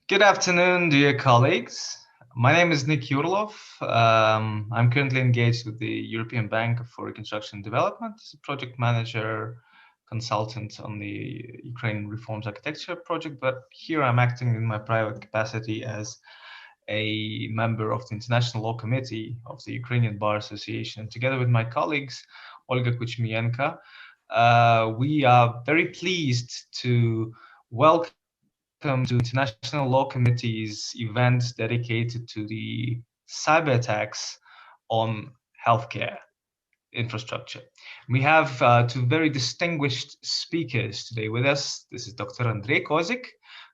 Good afternoon, dear colleagues. My name is Nick Yurlov. I'm currently engaged with the European Bank for Reconstruction and Development as a project manager, consultant on the Ukraine Reforms Architecture project, but here I'm acting in my private capacity as a member of the International Law Committee of the Ukrainian Bar Association. Together with my colleagues, Olga Kuchmienko, we are very pleased to welcome to International Law Committee's event dedicated to the cyber attacks on healthcare infrastructure. We have two very distinguished speakers today with us. This is Dr. Andrei Kozik,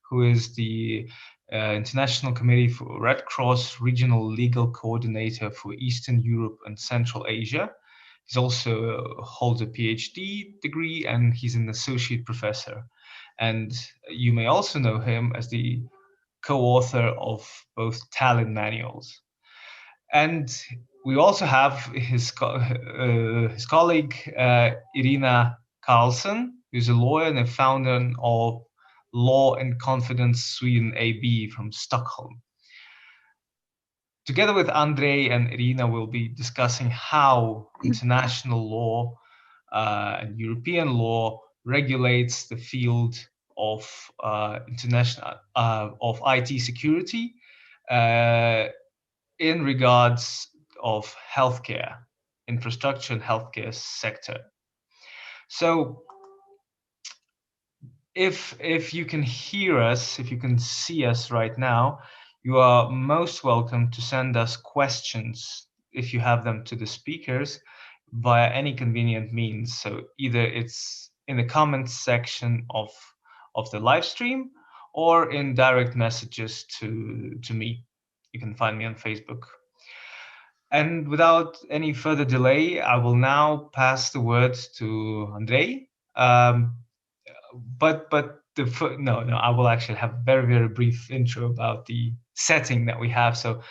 who is the International Committee for Red Cross Regional Legal Coordinator for Eastern Europe and Central Asia. He's also holds a PhD degree and he's an associate professor. And you may also know him as the co-author of both Tallinn manuals. And we also have his colleague, Irina Carlson, who's a lawyer and a founder of Law and Confidence Sweden AB from Stockholm. Together with Andrei and Irina, we'll be discussing how international law and European law regulates the field of international of IT security in regards of healthcare infrastructure and healthcare sector. So if you can hear us, if you can see us right now, you are most welcome to send us questions if you have them to the speakers via any convenient means. So either it's in the comments section of the live stream or in direct messages to me. You can find me on Facebook. And without any further delay, I will now pass the word to Andrei. But I will actually have a very, very brief intro about the setting that we have. So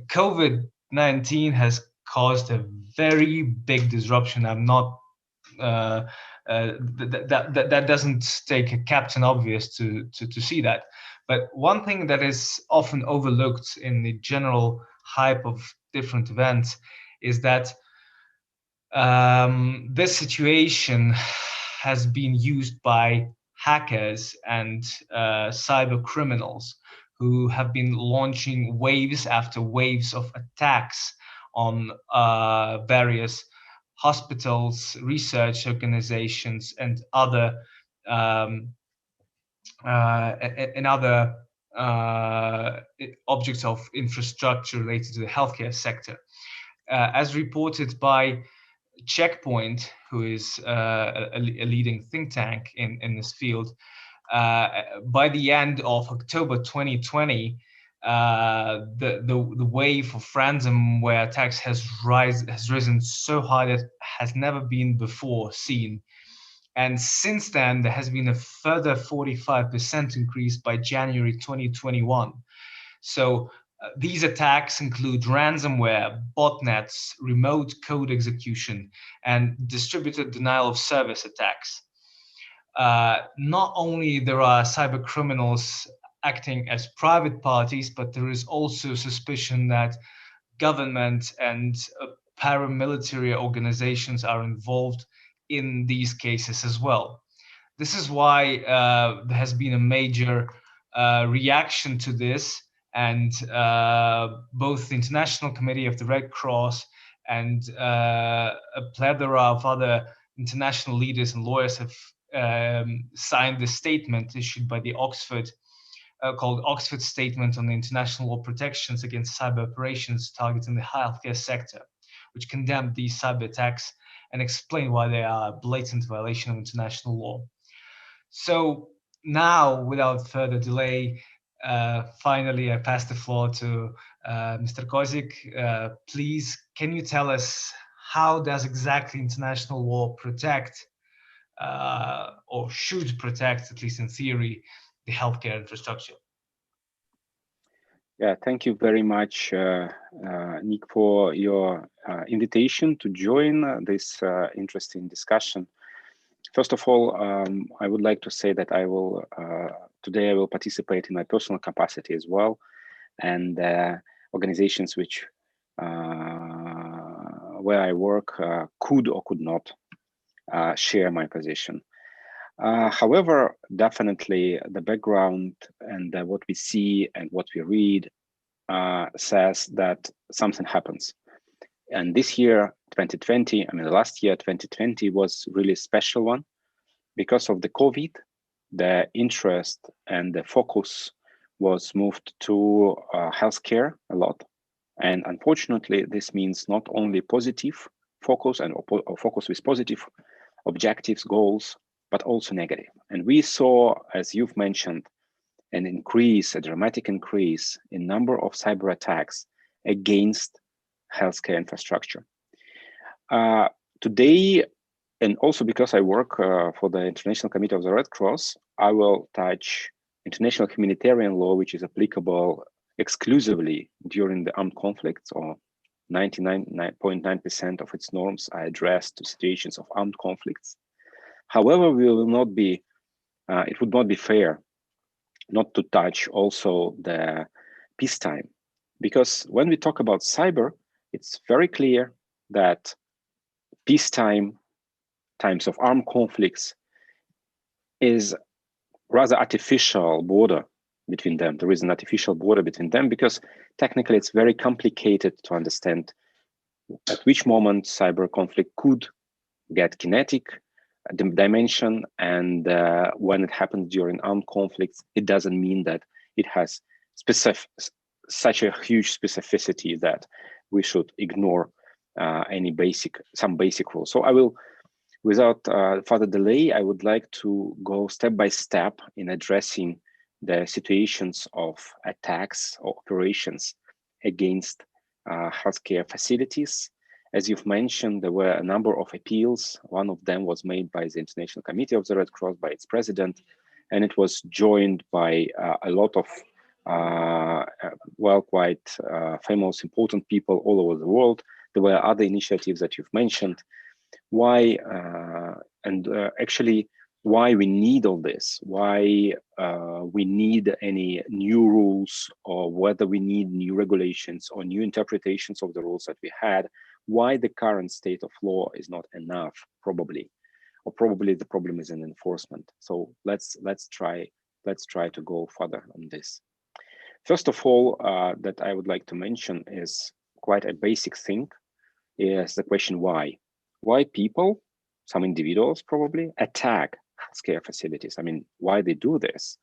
COVID-19 has caused a very big disruption. I'm not that doesn't take a captain obvious to see that. But one thing that is often overlooked in the general hype of different events is that this situation has been used by hackers and cyber criminals who have been launching waves after waves of attacks on various hospitals, research organizations, and other objects of infrastructure related to the healthcare sector. As reported by Checkpoint, who is a leading think tank in this field, by the end of October 2020, the wave of ransomware attacks has risen so high that has never been before seen. And since then, there has been a further 45% increase by January 2021. So these attacks include ransomware, botnets, remote code execution, and distributed denial of service attacks. Not only there are cyber criminals acting as private parties, but there is also suspicion that government and paramilitary organizations are involved in these cases as well. This is why there has been a major reaction to this, and both the International Committee of the Red Cross and a plethora of other international leaders and lawyers have signed the statement issued by the Oxford, called Oxford Statement on the International Law Protections Against Cyber Operations Targeting the Healthcare Sector, which condemned these cyber attacks and explained why they are a blatant violation of international law. So now, without further delay, finally, I pass the floor to Mr. Kozik. Please, can you tell us how does exactly international law protect or should protect, at least in theory, the healthcare infrastructure? Yeah, thank you very much, Nick, for your invitation to join this interesting discussion. First of all, I would like to say that I will today I will participate in my personal capacity as well, and organizations which where I work could or could not share my position. However, definitely the background and what we see and what we read says that something happens. And this year, 2020, I mean, the last year, 2020 was really a special one because of the COVID. The interest and the focus was moved to healthcare a lot. And unfortunately, this means not only positive focus and focus with positive objectives, goals, but also negative. And we saw, as you've mentioned, a dramatic increase in number of cyber attacks against healthcare infrastructure. Today, and also because I work for the International Committee of the Red Cross, I will touch international humanitarian law, which is applicable exclusively during the armed conflicts, or 99.9% of its norms are addressed to situations of armed conflicts. However, we will not be, it would not be fair not to touch also the peacetime, because when we talk about cyber, it's very clear that peacetime, times of armed conflicts, is rather artificial border between them. There is an artificial border between them because technically it's very complicated to understand at which moment cyber conflict could get kinetic dimension, and when it happens during armed conflicts, it doesn't mean that it has such a huge specificity that we should ignore some basic rules. So I will, without further delay, I would like to go step by step in addressing the situations of attacks or operations against healthcare facilities. As you've mentioned, there were a number of appeals. One of them was made by the International Committee of the Red Cross, by its president, and it was joined by a lot of quite famous, important people all over the world. There were other initiatives that you've mentioned. Why actually why we need all this, why we need any new rules, or whether we need new regulations or new interpretations of the rules that we had, why the current state of law is not enough, probably the problem is in enforcement. So let's try to go further on this. First of all, that I would like to mention is quite a basic thing, is the question why. Why people, some individuals probably, attack healthcare facilities? I mean, why they do this?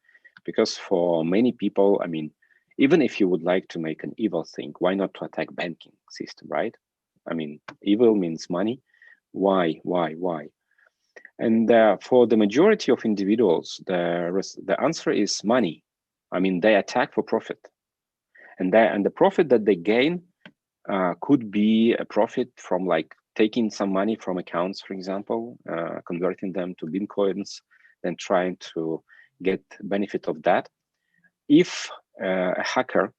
Because for many people, I mean, even if you would like to make an evil thing, why not to attack banking system, right? I mean, evil means money. Why? And for the majority of individuals, the answer is money. I mean, they attack for profit, and the profit that they gain could be a profit from like taking some money from accounts, for example, converting them to Bitcoins, then trying to get benefit of that. If a hacker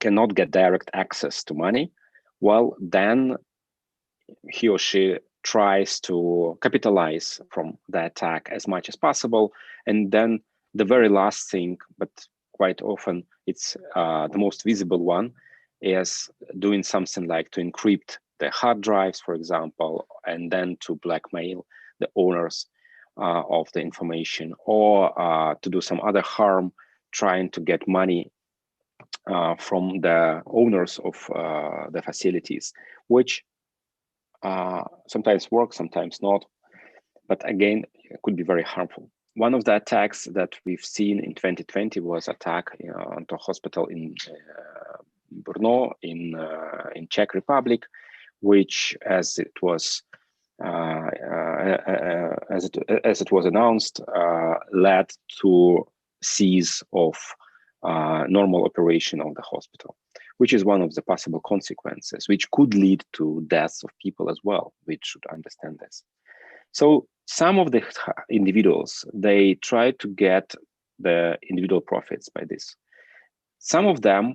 cannot get direct access to money, well, then he or she tries to capitalize from the attack as much as possible. And then the very last thing, but quite often it's the most visible one, is doing something like to encrypt the hard drives, for example, and then to blackmail the owners of the information, or to do some other harm, trying to get money from the owners of the facilities, which sometimes work, sometimes not, but again, it could be very harmful. One of the attacks that we've seen in 2020 was attack onto a hospital in Brno in Czech Republic, which, as it was announced, led to cease of normal operation of the hospital, which is one of the possible consequences, which could lead to deaths of people as well. We should understand this. So some of the individuals, they try to get the individual profits by this. Some of them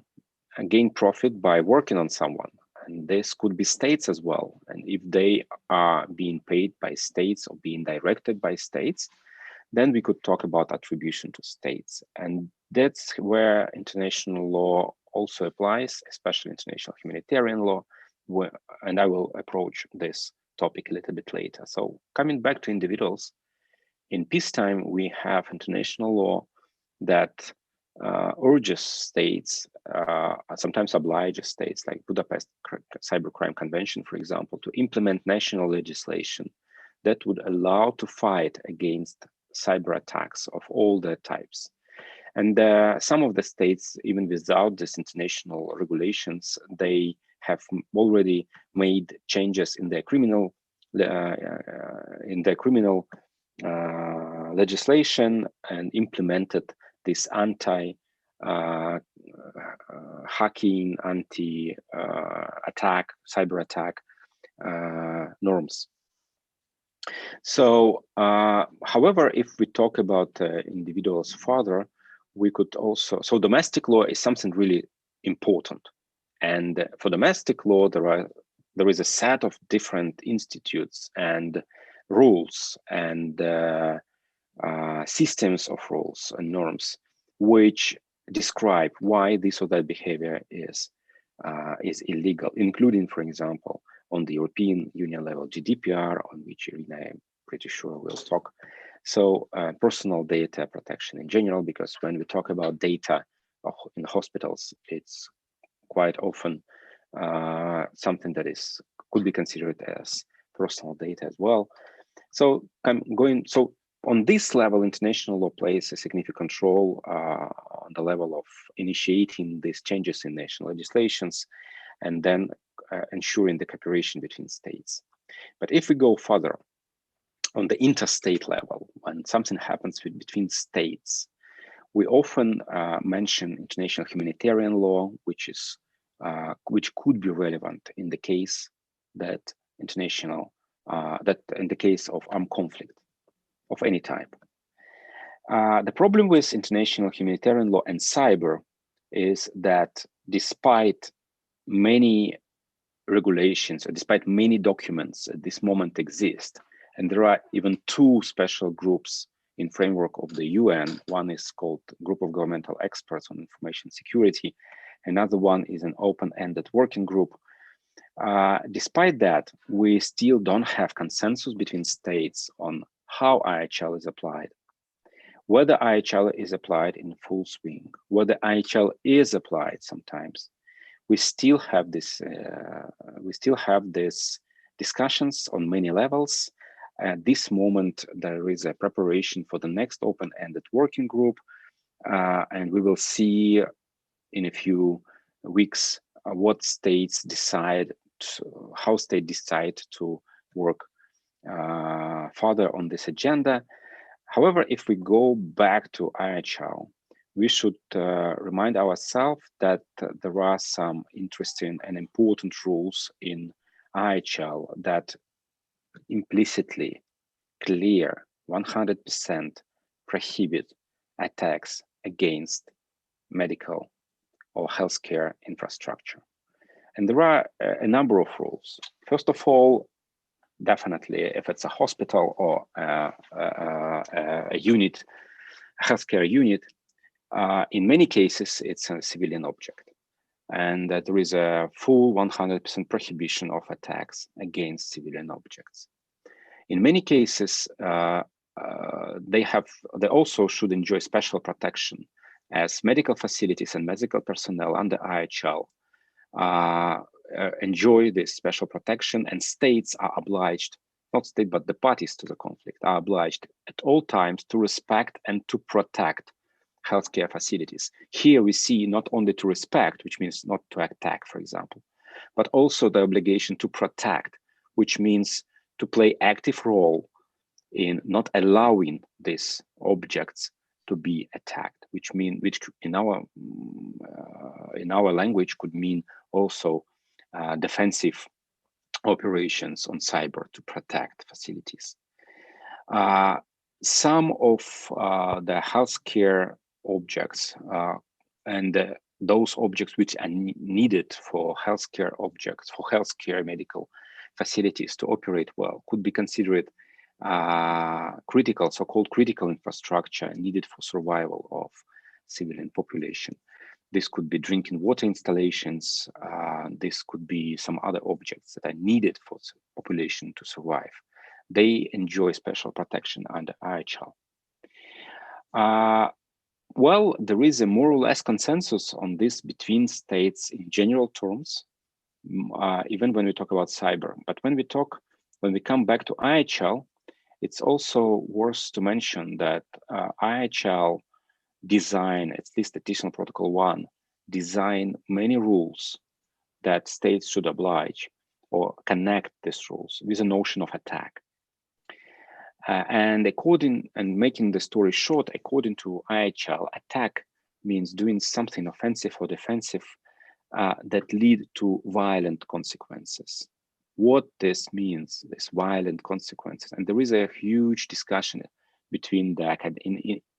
gain profit by working on someone. and this could be states as well. And if they are being paid by states or being directed by states, then we could talk about attribution to states. And that's where international law also applies, especially international humanitarian law, and I will approach this topic a little bit later. So coming back to individuals, in peacetime, we have international law that urges states, sometimes obliges states like Budapest Cybercrime Convention, for example, to implement national legislation that would allow to fight against cyber attacks of all the types. And some of the states, even without this international regulations, they have already made changes in their criminal legislation and implemented this anti-hacking, anti-attack, cyber attack norms. So, however, if we talk about individuals further, we could also, so domestic law is something really important. And for domestic law, there is a set of different institutes and rules and systems of rules and norms which describe why this or that behavior is illegal, including, for example, on the European Union level, GDPR, on which Irina, I'm pretty sure we'll talk. So personal data protection in general, because when we talk about data in hospitals, it's quite often something that could be considered as personal data as well. So on this level, international law plays a significant role on the level of initiating these changes in national legislations and then ensuring the cooperation between states. But if we go further on the interstate level, when something happens between states, we often mention international humanitarian law, which could be relevant in the case that in the case of armed conflict of any type. The problem with international humanitarian law and cyber is that despite many regulations, or despite many documents at this moment exist, and there are even two special groups in framework of the UN. One is called Group of Governmental Experts on Information Security. Another one is an open-ended working group. Despite that, we still don't have consensus between states on how IHL is applied, whether IHL is applied in full swing, whether IHL is applied sometimes. We still have this discussions on many levels. At this moment, there is a preparation for the next open-ended working group, and we will see in a few weeks what states decide, how states decide to work further on this agenda. However, if we go back to IHL, we should remind ourselves that there are some interesting and important rules in IHL that implicitly clear 100% prohibit attacks against medical or healthcare infrastructure. And there are a number of rules. First of all, definitely if it's a hospital or a unit, a healthcare unit, in many cases, it's a civilian object. And there is a full 100% prohibition of attacks against civilian objects. In many cases, they also should enjoy special protection, as medical facilities and medical personnel under IHL enjoy this special protection, and states are obliged, not state, but the parties to the conflict are obliged at all times to respect and to protect healthcare facilities. Here we see not only to respect, which means not to attack, for example, but also the obligation to protect, which means to play active role in not allowing these objects to be attacked, which in our language could mean also defensive operations on cyber to protect facilities. Some of the healthcare objects and those objects which are needed for healthcare objects, for healthcare medical facilities to operate well, could be considered critical, so-called critical infrastructure needed for survival of civilian population. This could be drinking water installations. This could be some other objects that are needed for the population to survive. They enjoy special protection under IHL. Well, there is a more or less consensus on this between states in general terms, even when we talk about cyber. But when we come back to IHL, it's also worth to mention that IHL design, at least additional protocol 1, design many rules that states should oblige or connect these rules with a notion of attack. And making the story short, according to IHL, attack means doing something offensive or defensive that lead to violent consequences. What this means, this violent consequences, and there is a huge discussion between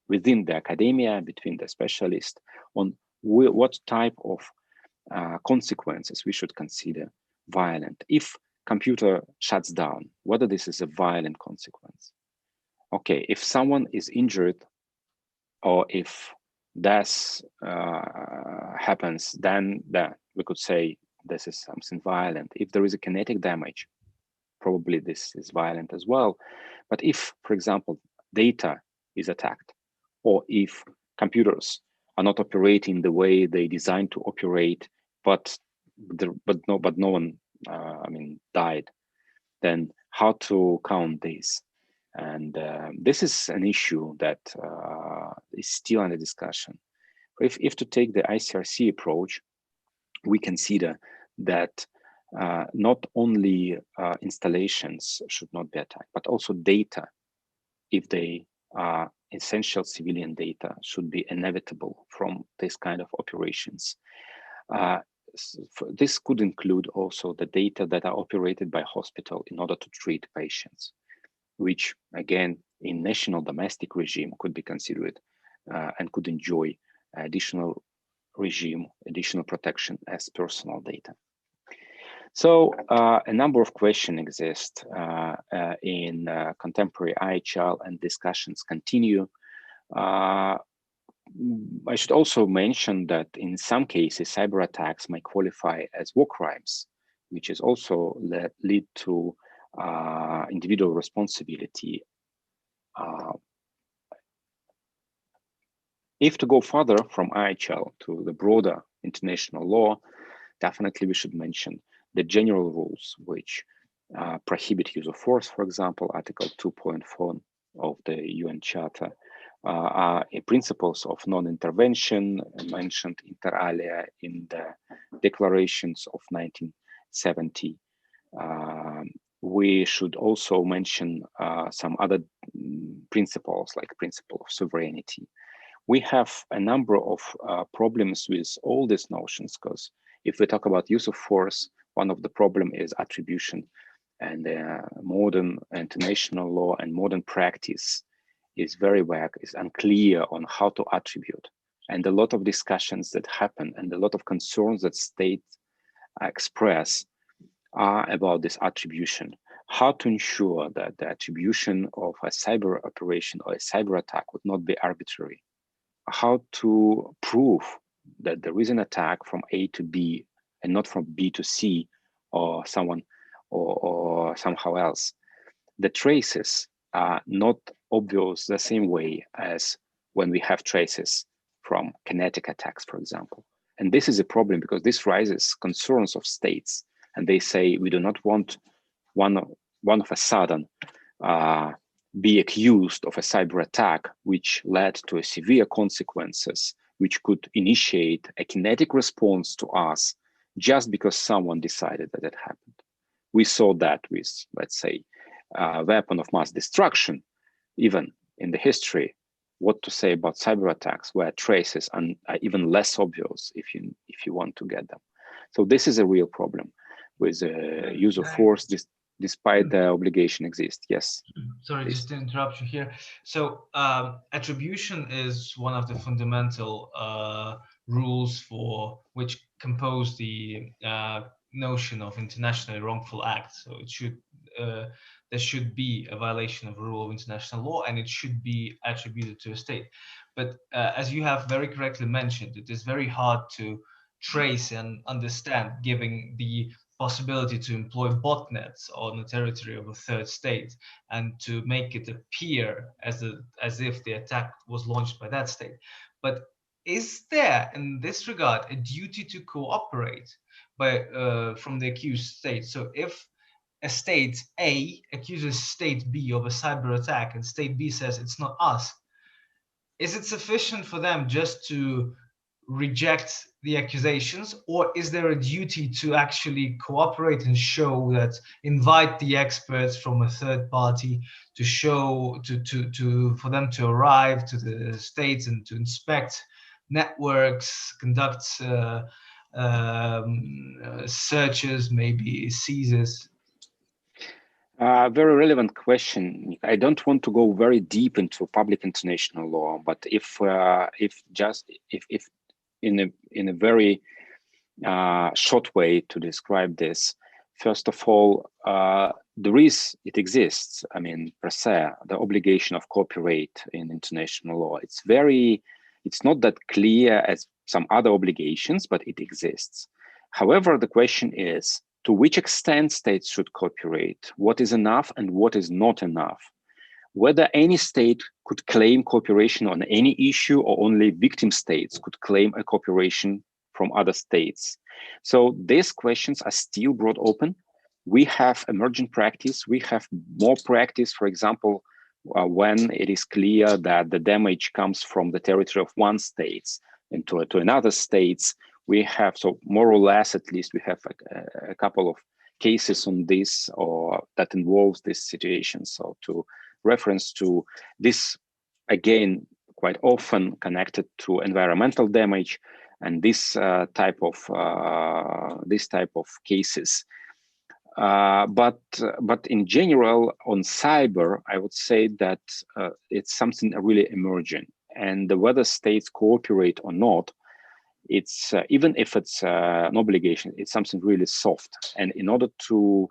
within the academia, between the specialists, on what type of consequences we should consider violent. If computer shuts down, whether this is a violent consequence. Okay, if someone is injured or if death happens, then we could say this is something violent. If there is a kinetic damage, probably this is violent as well. But if, for example, data is attacked, or if computers are not operating the way they designed to operate, but no one, died, then how to count this? And this is an issue that is still under discussion. If to take the ICRC approach, we consider that not only installations should not be attacked, but also data, if they are essential civilian data, should be inevitable from this kind of operations. This could include also the data that are operated by hospital in order to treat patients, which again, in national domestic regime could be considered and could enjoy additional regime, additional protection as personal data. So a number of questions exist in contemporary IHL, and discussions continue. I should also mention that in some cases, cyber attacks might qualify as war crimes, which is also lead to individual responsibility. If to go further from IHL to the broader international law, definitely we should mention the general rules which prohibit use of force. For example, Article 2.4 of the UN Charter are principles of non-intervention mentioned inter alia in the declarations of 1970. We should also mention some other principles, like principle of sovereignty. We have a number of problems with all these notions, because if we talk about use of force, one of the problem is attribution, and modern international law and modern practice is very vague, is unclear on how to attribute. And a lot of discussions that happen and a lot of concerns that states express are about this attribution. How to ensure that the attribution of a cyber operation or a cyber attack would not be arbitrary. How to prove that there is an attack from A to B and not from B to C or someone or somehow else. The traces are not obvious the same way as when we have traces from kinetic attacks, for example. And this is a problem because this raises concerns of states, and they say we do not want one of a sudden be accused of a cyber attack which led to a severe consequences, which could initiate a kinetic response to us just because someone decided that it happened. We saw that with, let's say, weapon of mass destruction, even in the history. What to say about cyber attacks, where traces are even less obvious if you want to get them. So this is a real problem with use of force, despite the obligation exists. Yes. Sorry, just to interrupt you here. So attribution is one of the fundamental rules for which compose the notion of internationally wrongful act. So it should there should be a violation of a rule of international law, and it should be attributed to a state. But as you have very correctly mentioned, it is very hard to trace and understand, given the possibility to employ botnets on the territory of a third state and to make it appear as if the attack was launched by that state. But is there, in this regard, a duty to cooperate from the accused state? So if a state A accuses state B of a cyber attack and state B says it's not us, is it sufficient for them just to reject the accusations, or is there a duty to actually cooperate and show that, invite the experts from a third party to show for them to arrive to the states and to inspect networks, conduct searches, maybe seizures? Very relevant question. I don't want to go very deep into public international law, but if in a very short way to describe this, first of all, it exists. I mean, per se, the obligation of copyright in international law. It's not that clear as some other obligations, but it exists. However, the question is, to which extent states should cooperate, what is enough and what is not enough, whether any state could claim cooperation on any issue or only victim states could claim a cooperation from other states. So these questions are still brought open. We have emerging practice. We have more practice, for example, when it is clear that the damage comes from the territory of one state and to another states. We have, so more or less, at least we have a couple of cases on this or that involves this situation. So to reference to this, again, quite often connected to environmental damage and this type of cases. But in general, on cyber, I would say that it's something really emerging, and whether states cooperate or not, it's even if it's an obligation, it's something really soft. And in order to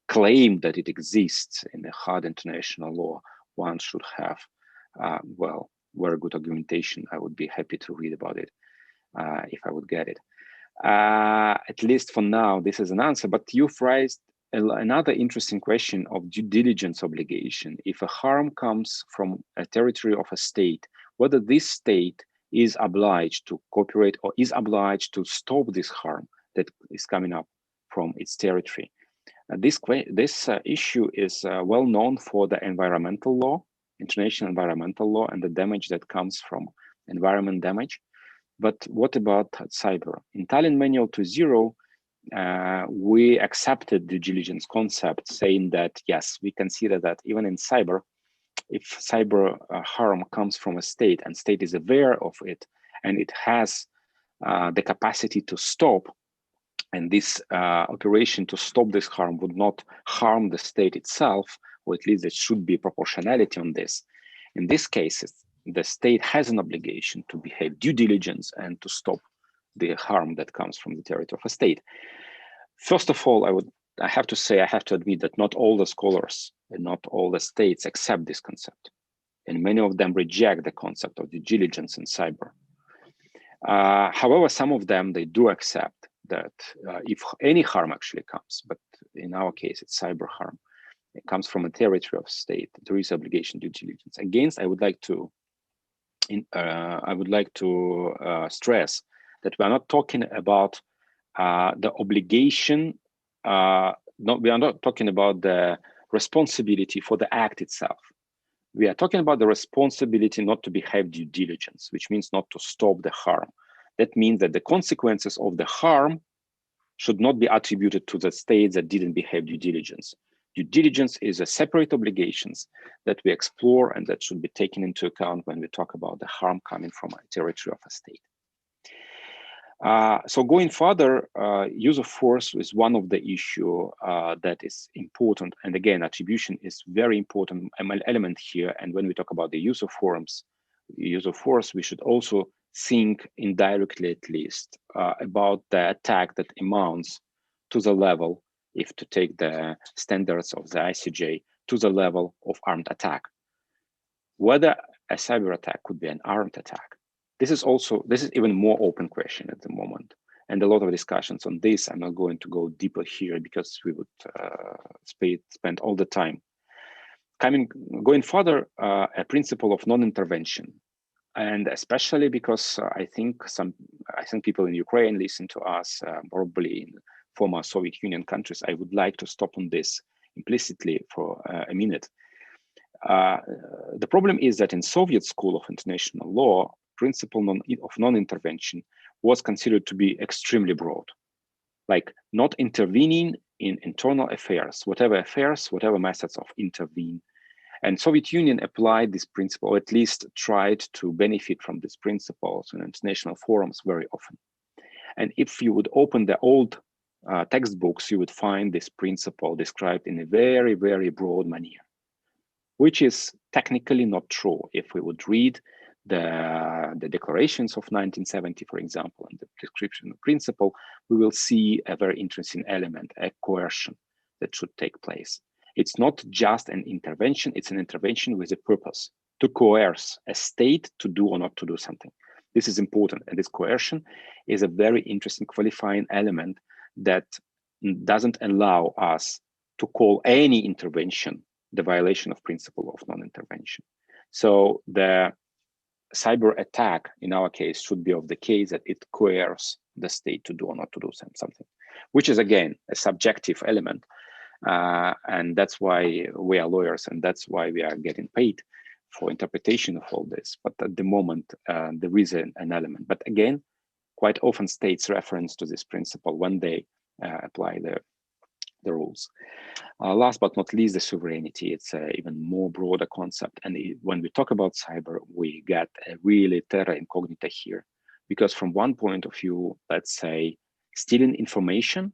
claim that it exists in the hard international law, one should have very good argumentation. I would be happy to read about it if I would get it. At least for now, this is an answer. But you've raised another interesting question of due diligence obligation. If a harm comes from a territory of a state, whether this state is obliged to cooperate or is obliged to stop this harm that is coming up from its territory. This issue is well known for the environmental law, international environmental law, and the damage that comes from environment damage. But what about cyber? In Tallinn Manual 2.0, we accepted due diligence concept, saying that, yes, we consider that even in cyber, if cyber harm comes from a state and state is aware of it and it has the capacity to stop, and this operation to stop this harm would not harm the state itself, or at least there should be proportionality on this. In these cases, the state has an obligation to behave due diligence and to stop the harm that comes from the territory of a state. First of all, I have to admit that not all the scholars and not all the states accept this concept, and many of them reject the concept of due diligence in cyber. However, some of them, they do accept that if any harm actually comes, but in our case, it's cyber harm, it comes from a territory of state, there is obligation due diligence. Again, I would like to stress that we are not talking about the obligation. We are not talking about the responsibility for the act itself. We are talking about the responsibility not to behave due diligence, which means not to stop the harm. That means that the consequences of the harm should not be attributed to the states that didn't behave due diligence. Due diligence is a separate obligations that we explore and that should be taken into account when we talk about the harm coming from a territory of a state. So going further, use of force is one of the issue that is important. And again, attribution is very important element here. And when we talk about the use of force, we should also think indirectly at least about the attack that amounts to the level, if to take the standards of the ICJ, to the level of armed attack. Whether a cyber attack could be an armed attack, this is even more open question at the moment. And a lot of discussions on this. I'm not going to go deeper here because we would spend all the time. Going further, a principle of non-intervention. And especially because I think people in Ukraine listen to us, probably in former Soviet Union countries. I would like to stop on this implicitly for a minute. The problem is that in Soviet School of International Law, principle of non-intervention was considered to be extremely broad, like not intervening in internal affairs, whatever methods of intervene. And Soviet Union applied this principle, or at least tried to benefit from these principles in international forums very often. And if you would open the old textbooks, you would find this principle described in a very, very broad manner, which is technically not true. If we would read the declarations of 1970, for example, and the description of principle, we will see a very interesting element, a coercion that should take place. It's not just an intervention, it's an intervention with a purpose, to coerce a state to do or not to do something. This is important, and this coercion is a very interesting qualifying element that doesn't allow us to call any intervention the violation of principle of non-intervention. So the cyber attack, in our case, should be of the case that it coerces the state to do or not to do something, which is, again, a subjective element. And that's why we are lawyers, and that's why we are getting paid for interpretation of all this. But at the moment, there is an element. But again, quite often states reference to this principle when they apply the rules. Last but not least, the sovereignty. It's an even more broader concept. And when we talk about cyber, we get a really terra incognita here. Because from one point of view, let's say, stealing information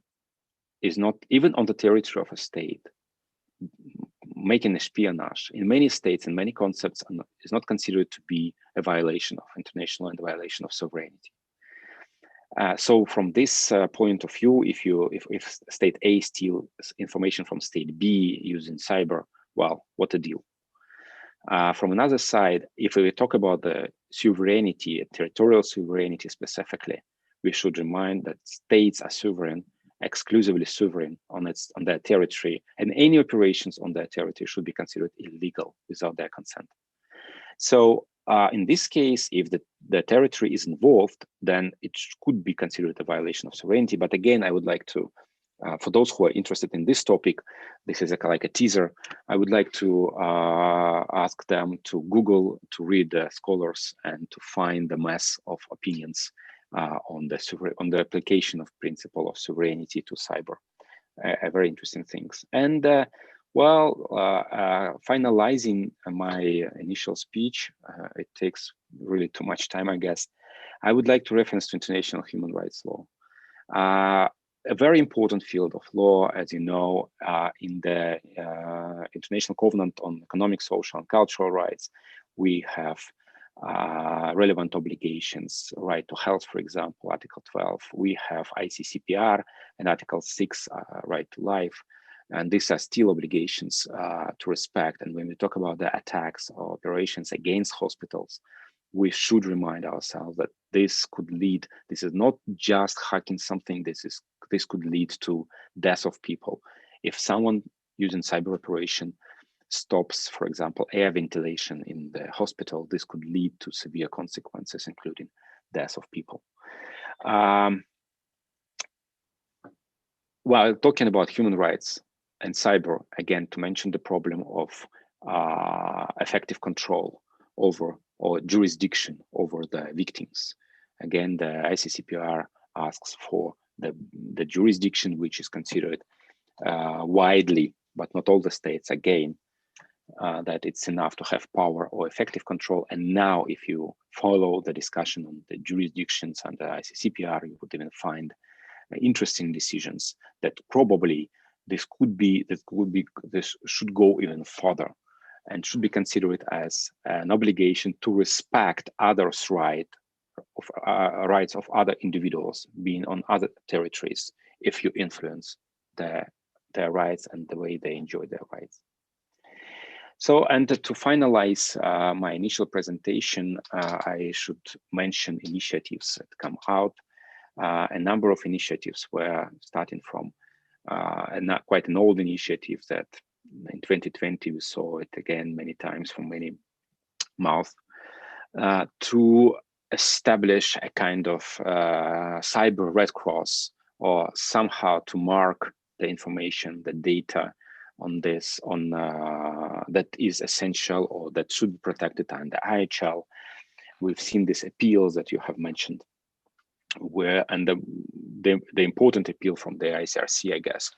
is not, even on the territory of a state, making espionage in many states and many concepts is not considered to be a violation of international and a violation of sovereignty. So from this point of view, if state A steals information from state B using cyber, well, what a deal. From another side, if we talk about the sovereignty, territorial sovereignty specifically, we should remind that states are sovereign, exclusively sovereign on their territory, and any operations on their territory should be considered illegal without their consent. So in this case, if the territory is involved, then it could be considered a violation of sovereignty. But again, I would like to, for those who are interested in this topic, this is like a teaser. I would like to ask them to Google, to read the scholars, and to find the mass of opinions on the application of principle of sovereignty to cyber. Very interesting things. And finalizing my initial speech, it takes really too much time, I guess. I would like to reference to international human rights law. A very important field of law, as you know, in the International Covenant on Economic, Social, and Cultural Rights, we have relevant obligations, right to health, for example, Article 12. We have ICCPR and Article 6, right to life. And these are still obligations to respect. And when we talk about the attacks or operations against hospitals, we should remind ourselves that this could lead, this is not just hacking something, this could lead to death of people. If someone using cyber operation stops, for example, air ventilation in the hospital, this could lead to severe consequences, including death of people. While talking about human rights and cyber, again, to mention the problem of effective control over or jurisdiction over the victims. Again, the ICCPR asks for the jurisdiction which is considered widely, but not all the states, again, that it's enough to have power or effective control. And now, if you follow the discussion on the jurisdictions and the ICCPR, you would even find interesting decisions that probably this should go even further and should be considered as an obligation to respect others' right rights of other individuals being on other territories if you influence their rights and the way they enjoy their rights. So, and to finalize my initial presentation, I should mention initiatives that come out. A number of initiatives were starting from not quite an old initiative that in 2020 we saw it again many times from many mouths, to establish a kind of cyber Red Cross, or somehow to mark the information, the data on this, that is essential or that should be protected under IHL. We've seen these appeals that you have mentioned, and the important appeal from the ICRC, I guess,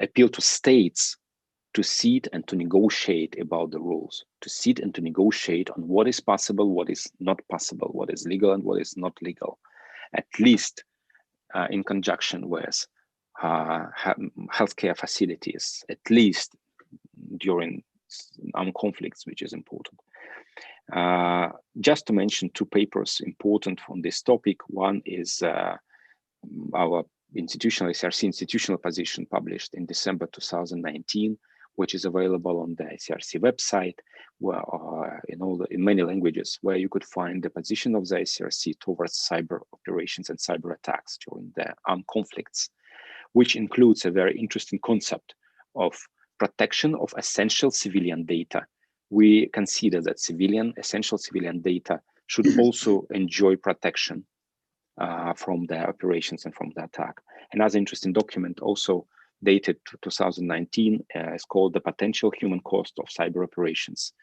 appeal to states to sit and to negotiate about the rules, to sit and to negotiate on what is possible, what is not possible, what is legal and what is not legal, at least in conjunction with healthcare facilities, at least during armed conflicts, which is important. Just to mention two papers important on this topic. One is our ICRC institutional position published in December 2019, which is available on the ICRC website, where in many languages, where you could find the position of the ICRC towards cyber operations and cyber attacks during the armed conflicts, which includes a very interesting concept of protection of essential civilian data. We consider that essential civilian data should also enjoy protection from the operations and from the attack. Another interesting document, also dated to 2019, is called The Potential Human Cost of Cyber Operations,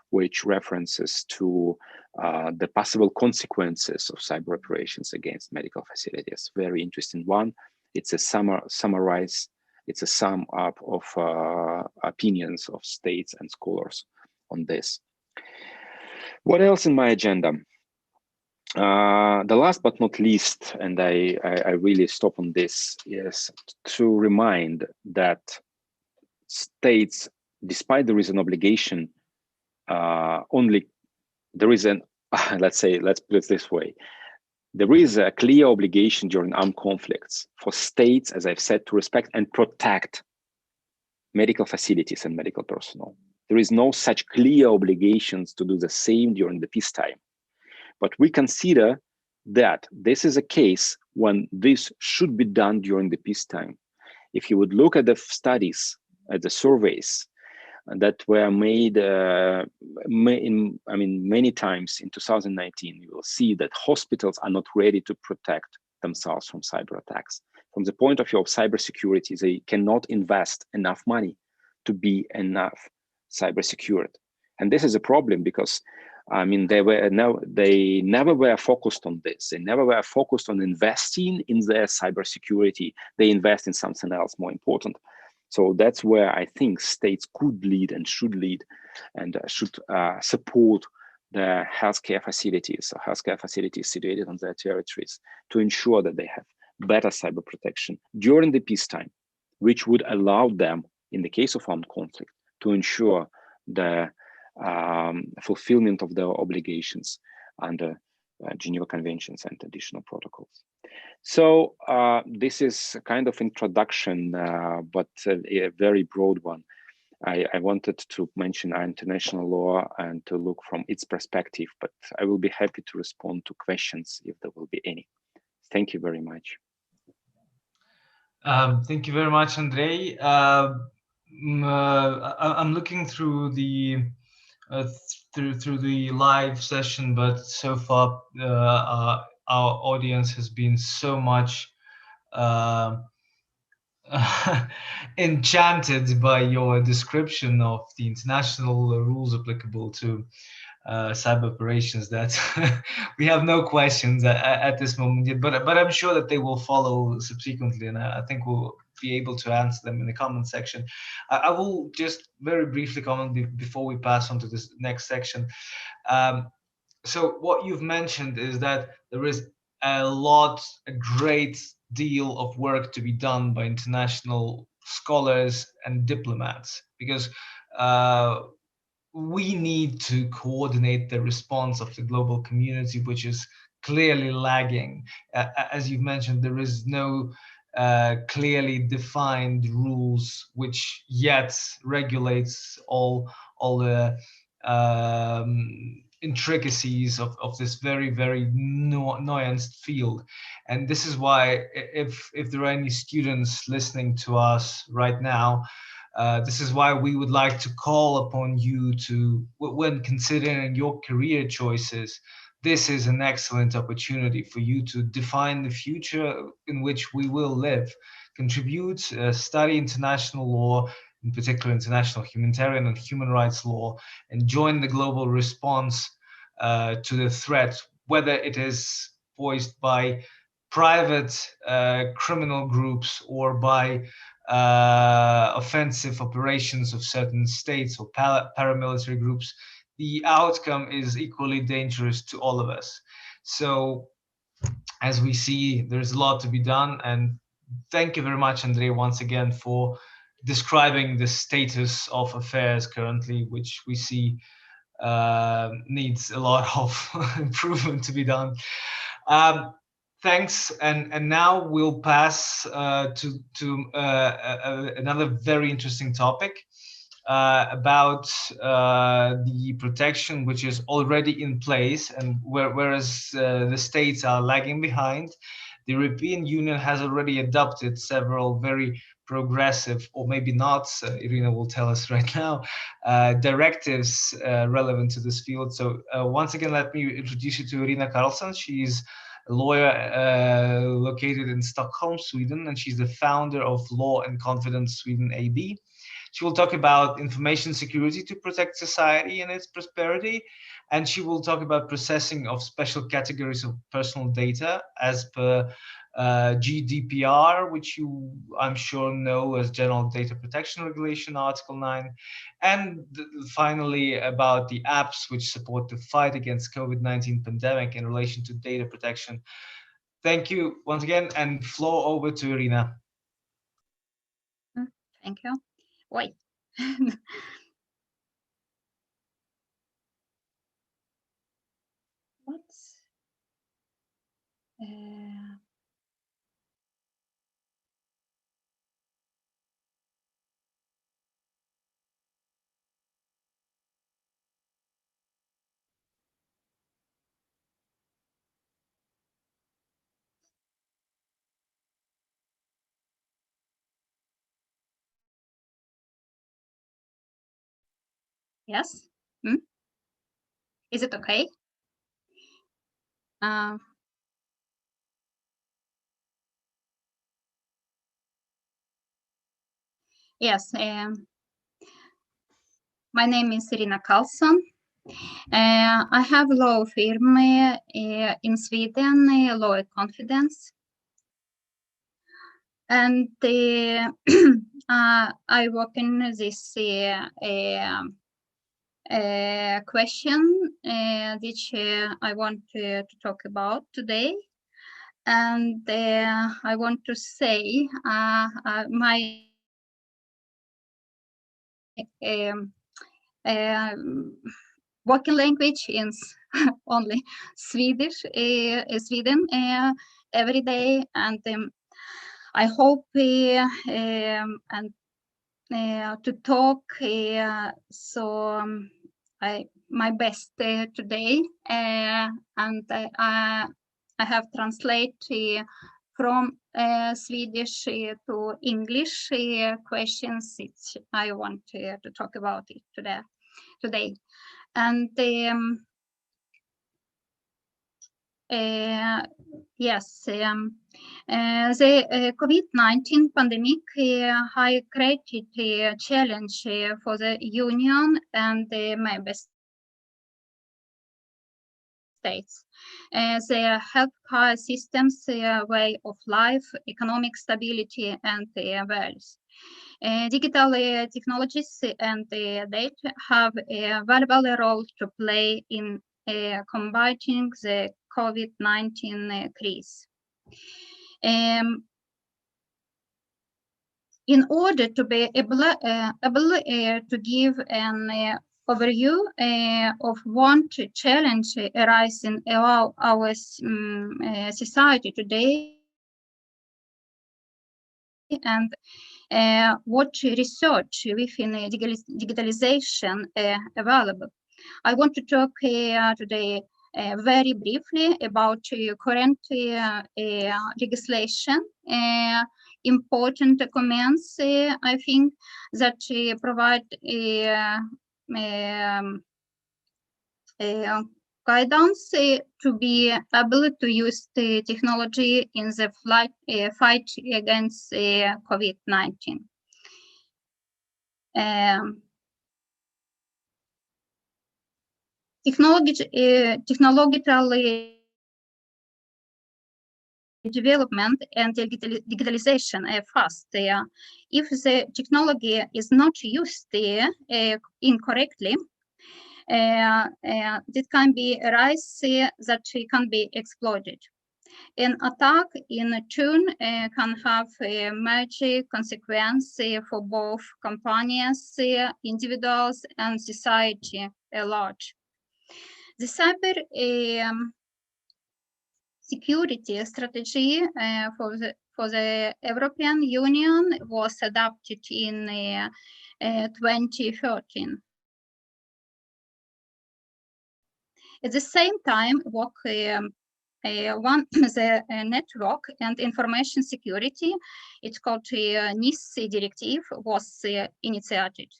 which references to the possible consequences of cyber operations against medical facilities. Very interesting one. It's a sum up of opinions of states and scholars on this. What else in my agenda? The last but not least, and I really stop on this, is to remind that states, despite there is an obligation, there is an, let's put it this way, there is a clear obligation during armed conflicts for states, as I've said, to respect and protect medical facilities and medical personnel. There is no such clear obligations to do the same during the peacetime. But we consider that this is a case when this should be done during the peacetime. If you would look at the studies, at the surveys that were made many times in 2019, you will see that hospitals are not ready to protect themselves from cyber attacks. From the point of view of cybersecurity, they cannot invest enough money to be enough cyber secured. And this is a problem because they never were focused on this. They never were focused on investing in their cybersecurity. They invest in something else more important. So that's where I think states could lead and should lead, and should support the healthcare facilities situated on their territories to ensure that they have better cyber protection during the peacetime, which would allow them, in the case of armed conflict, to ensure the fulfillment of their obligations under Geneva Conventions and additional protocols. So this is a kind of introduction, but a very broad one. I wanted to mention our international law and to look from its perspective, but I will be happy to respond to questions if there will be any. Thank you very much. Thank you very much, Andrei. I'm looking through the through the live session, but so far our audience has been so much enchanted by your description of the international rules applicable to cyber operations that we have no questions at this moment yet, but I'm sure that they will follow subsequently, and I think we'll be able to answer them in the comment section. I will just very briefly comment before we pass on to this next section. So what you've mentioned is that there is a great deal of work to be done by international scholars and diplomats, because we need to coordinate the response of the global community, which is clearly lagging. As you've mentioned, there is no clearly defined rules which yet regulates all the intricacies of this very, very nuanced field. And this is why, if there are any students listening to us right now, this is why we would like to call upon you to, when considering your career choices, this is an excellent opportunity for you to define the future in which we will live, contribute, study international law, in particular international humanitarian and human rights law, and join the global response to the threat, whether it is voiced by private criminal groups or by offensive operations of certain states or paramilitary groups. The outcome is equally dangerous to all of us. So, as we see, there's a lot to be done. And thank you very much, Andrea, once again for describing the status of affairs currently, which we see needs a lot of improvement to be done. Thanks, and now we'll pass to another very interesting topic about the protection which is already in place, and whereas the states are lagging behind, the European Union has already adopted several very progressive, or maybe not, Irina will tell us right now, directives relevant to this field. So once again, let me introduce you to Irina Karlsson. She's a lawyer located in Stockholm, Sweden, and she's the founder of Law and Confidence Sweden AB. She will talk about information security to protect society and its prosperity, and she will talk about processing of special categories of personal data as per GDPR, which you, I'm sure, know as General Data Protection Regulation, Article 9, and finally about the apps which support the fight against COVID-19 pandemic in relation to data protection. Thank you once again, and floor over to Irina. Thank you. Wait. What's yes? Is it okay? Yes. My name is Irina Karlsson. I have a law firm in Sweden, Law and Confidence. And I work in this question which I want to talk about today. And I want to say my working language is only Swedish, Sweden every day, and I hope and to talk so my best today, and I have translated from Swedish to English questions which I want to talk about it today. And yes, the COVID-19 pandemic has created a challenge for the Union and the member states. Their healthcare systems, way of life, economic stability, and values. Digital technologies and data have a valuable role to play in combating the COVID-19 crisis. In order to be able to give an overview of one challenge arising in our society today and what research within digitalization available. I want to talk today very briefly about current legislation, important documents, I think, that provide guidance to be able to use the technology in the fight against COVID-19. Technological development and digitalization are fast. If the technology is not used incorrectly, it can be a risk that can be exploited. An attack in tune can have a major consequence for both companies, individuals, and society at large. The cyber security strategy for the European Union was adopted in 2013. At the same time, the network and information security, it's called NIS Directive, was initiated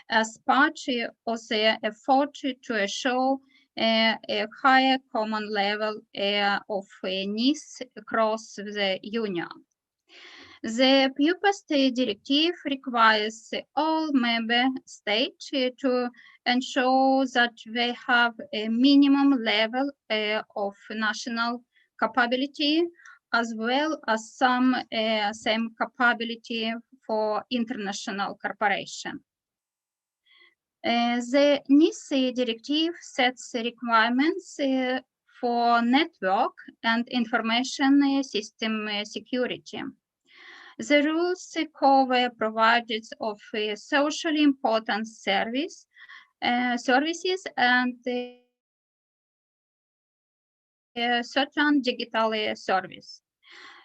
as part of the effort to ensure a higher common level of NIS across the Union. The purpose directive requires all member states to ensure that they have a minimum level of national capability as well as some same capability for international cooperation. The NIS directive sets requirements for network and information system security. The rules cover providers of socially important services and certain digital service.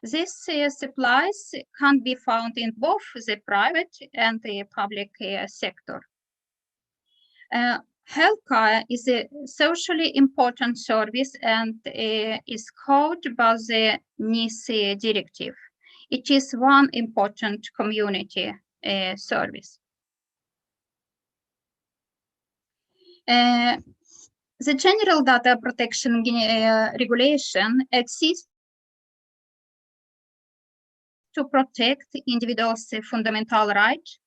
These supplies can be found in both the private and the public sector. Healthcare is a socially important service and is covered by the NIS directive. It is one important community service. The General Data Protection Regulation exists to protect individuals' fundamental rights.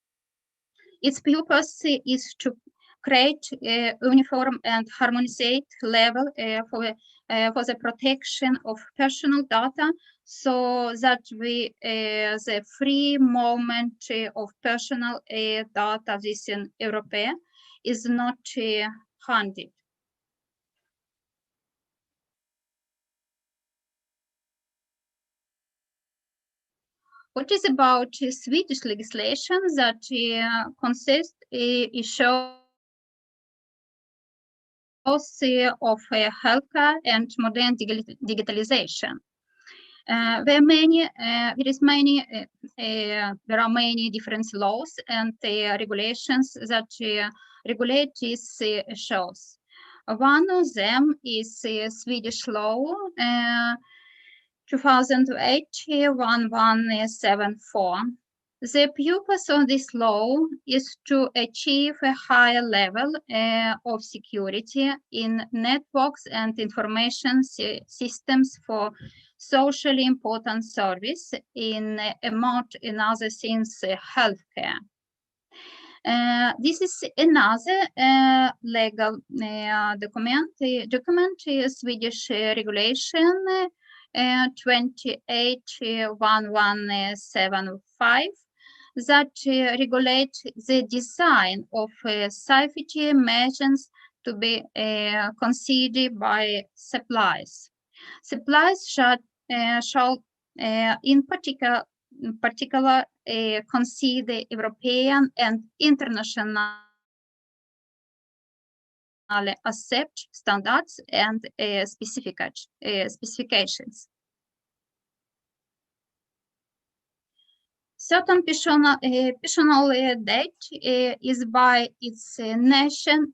Its purpose is to create a uniform and harmonized level for the protection of personal data, so that the free movement of personal data within Europe is not handed. What is about Swedish legislation that consists shows of healthcare and modern digitalization. There are many different laws and regulations that regulate these shows. One of them is Swedish Law 2008-1174. The purpose of this law is to achieve a higher level of security in networks and information systems for socially important service among other things, healthcare. This is another legal document, Swedish regulation 28-1175 that regulate the design of safety measures to be considered by suppliers. Suppliers shall in particular consider European and international accept standards and specifications. Certain personal data is by its nation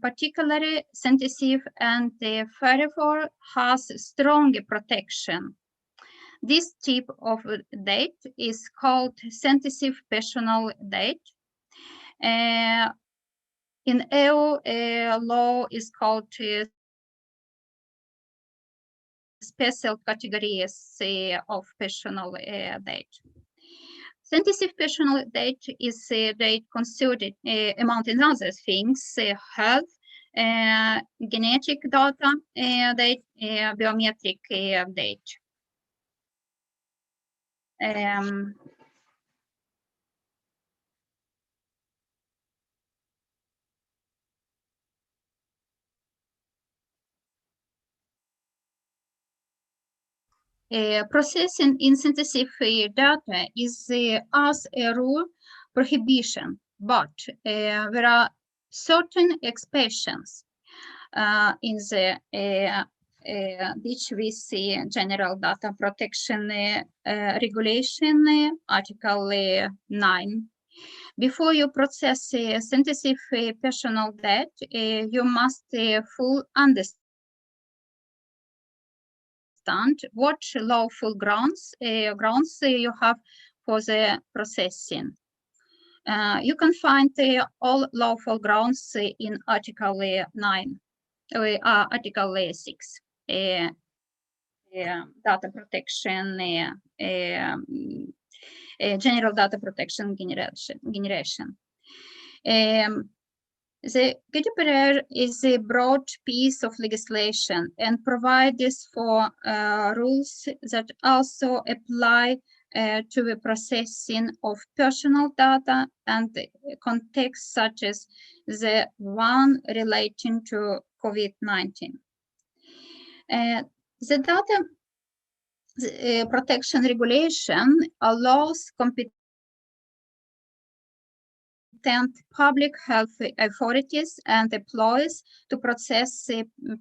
particularly sensitive and therefore has strong protection. This type of data is called sensitive personal data. In EU law is called special categories of personal data. Sensitive personal data is data considered, among other things, health, genetic data, biometric data. Processing in sensitive data is as a rule prohibition, but there are certain exceptions in the which we see General Data Protection Regulation, Article 9. Before you process sensitive personal data, you must fully understand what lawful grounds you have for the processing. You can find all lawful grounds in Article 9, Article 6, data protection, general data protection generation. The GDPR is a broad piece of legislation and provides for rules that also apply to the processing of personal data and contexts such as the one relating to COVID-19. The data protection regulation allows competent public health authorities and employees to process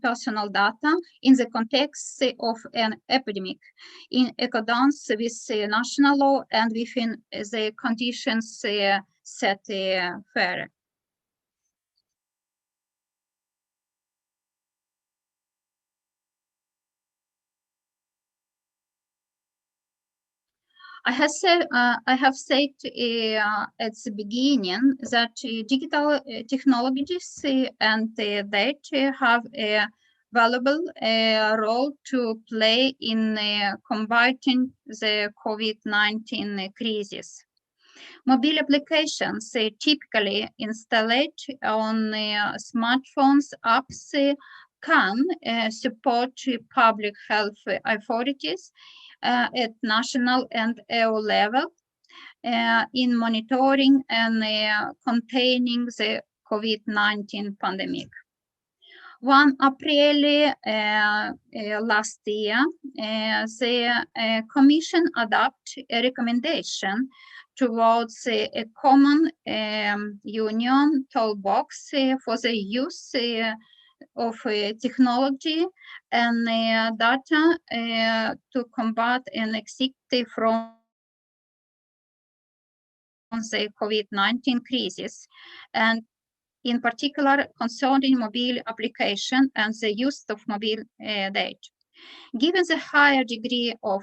personal data in the context of an epidemic in accordance with national law and within the conditions set fair. I have said at the beginning that digital technologies and data have a valuable role to play in combating the COVID-19 crisis. Mobile applications typically installed on smartphones apps can support public health authorities at national and EU level in monitoring and containing the COVID-19 pandemic. 1 April last year, the Commission adopted a recommendation towards a common union toolbox for the use of technology and data to combat and exit from the COVID-19 crisis, and in particular concerning mobile application and the use of mobile data. Given the higher degree of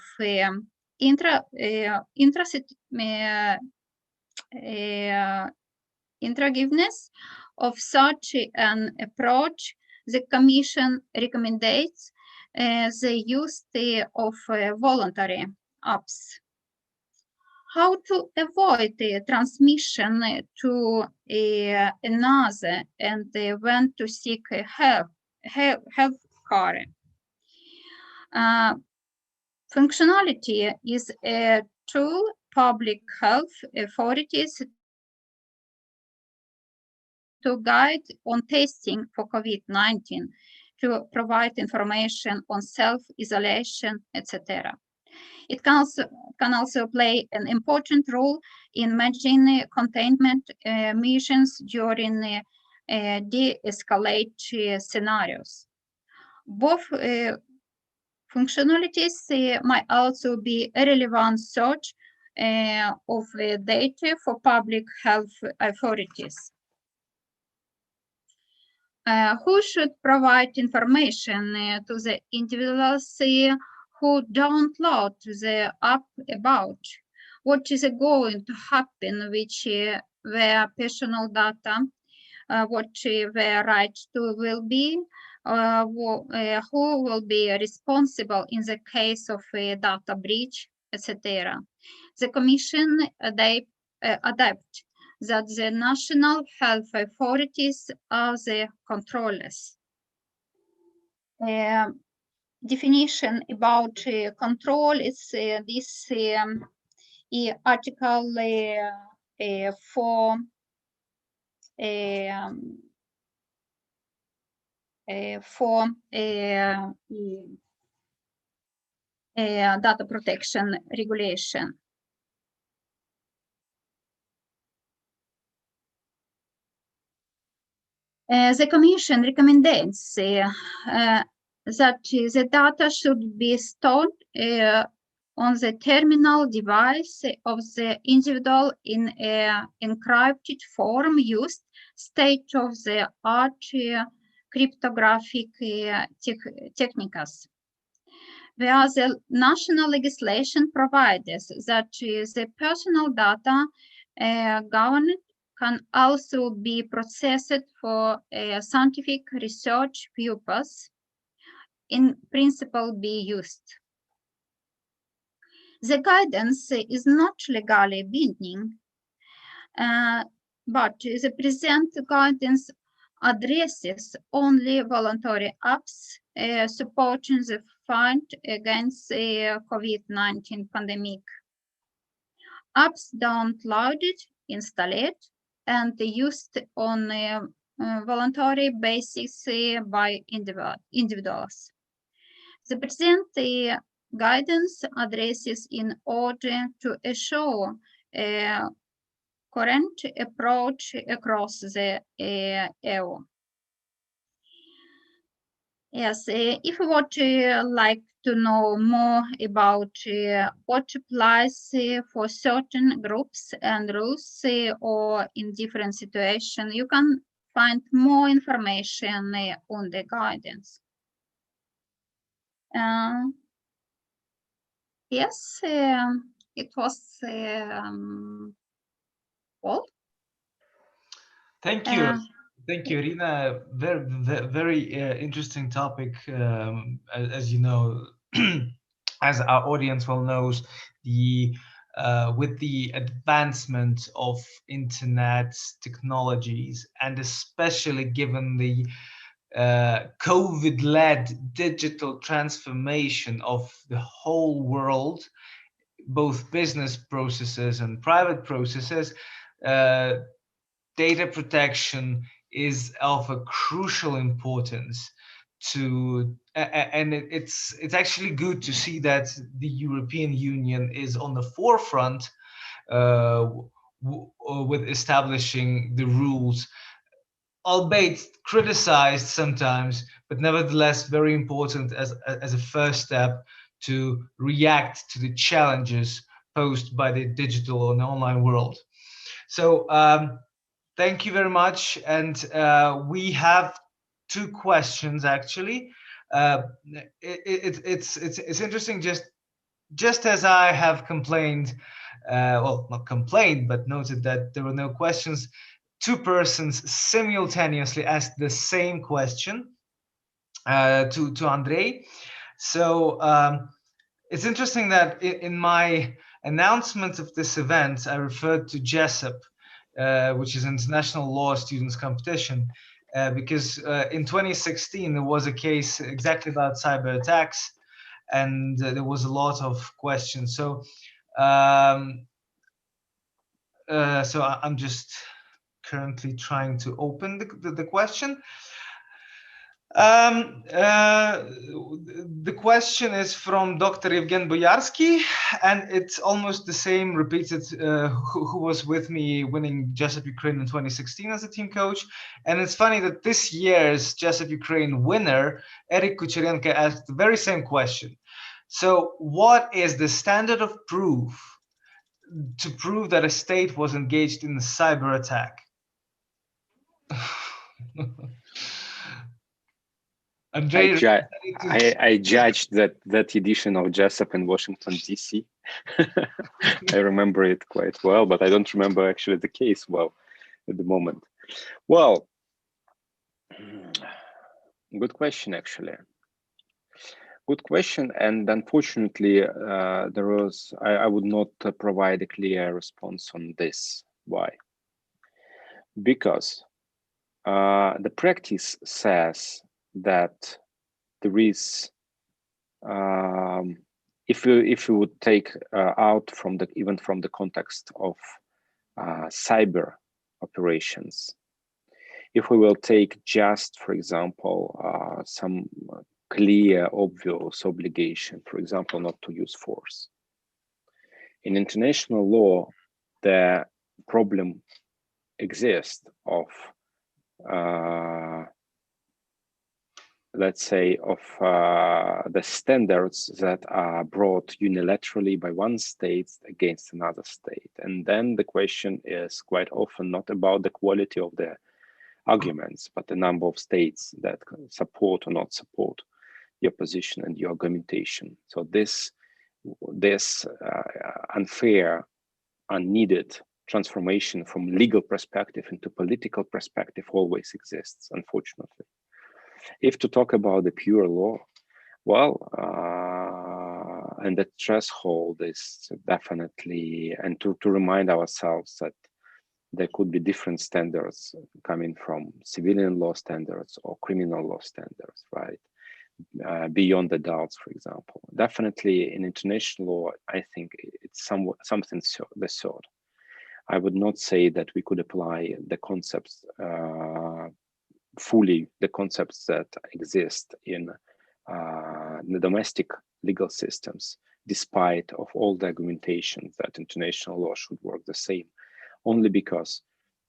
interactiveness of such an approach, the Commission recommends the use of voluntary apps. How to avoid the transmission to another and when to seek health care. Functionality is a tool public health authorities to guide on testing for COVID-19, to provide information on self-isolation, etc. It can also play an important role in managing containment missions during de-escalate scenarios. Both functionalities might also be a relevant search of data for public health authorities. Who should provide information to the individuals who download the app about what is going to happen with their personal data, what their right to will be, who will be responsible in the case of a data breach, etc. The Commission adapt that the national health authorities are the controllers. Definition about control is this article 4 for data protection regulation. The Commission recommends that the data should be stored on the terminal device of the individual in an encrypted form used state-of-the-art cryptographic techniques. Where the national legislation provides that the personal data governed can also be processed for scientific research purpose, in principle be used. The guidance is not legally binding, but the present guidance addresses only voluntary apps supporting the fight against the COVID-19 pandemic. Apps downloaded, installed, and used on a voluntary basis by individuals. The present guidance addresses in order to assure a current approach across the EU. Yes, if you would like to know more about what applies for certain groups and rules or in different situations, you can find more information on the guidance. Yes, it was all. Thank you. Thank you, Irina. Very interesting topic. As you know, as our audience well knows, with the advancement of internet technologies, and especially given the COVID-led digital transformation of the whole world, both business processes and private processes, data protection is of a crucial importance and it's actually good to see that the European Union is on the forefront with establishing the rules, albeit criticized sometimes, but nevertheless very important as a first step to react to the challenges posed by the digital and online world. So thank you very much. And we have two questions actually. It's interesting, just as I have complained, well, not complained, but noted that there were no questions. Two persons simultaneously asked the same question to Andrei. So it's interesting that in my announcement of this event, I referred to JESSUP, which is International Law Students Competition, because in 2016 there was a case exactly about cyber attacks, and there was a lot of questions. So, so I'm just currently trying to open the question. The question is from Dr. Evgen Boyarsky, and it's almost the same repeated, who was with me winning Jessup Ukraine in 2016 as a team coach. And it's funny that this year's Jessup Ukraine winner, Eric Kucherenko, asked the very same question. So what is the standard of proof to prove that a state was engaged in a cyber attack? Andrei, I judged that edition of Jessup in Washington, D.C. I remember it quite well, but I don't remember actually the case well at the moment. Well, good question, actually. Good question, and unfortunately, I would not provide a clear response on this. Why? Because the practice says that there is, if you would take out from even from the context of cyber operations, if we will take just, for example, some clear, obvious obligation, for example, not to use force. In international law, the problem exists of, let's say, of the standards that are brought unilaterally by one state against another state. And then the question is quite often not about the quality of the arguments, but the number of states that support or not support your position and your argumentation. So this unfair, unneeded transformation from legal perspective into political perspective always exists, unfortunately. If to talk about the pure law, well, and the threshold is definitely, and to remind ourselves that there could be different standards coming from civilian law standards or criminal law standards, right? Beyond the doubts, for example. Definitely in international law, I think it's something the sort. I would not say that we could apply the concepts fully, the concepts that exist in the domestic legal systems, despite of all the argumentation that international law should work the same, only because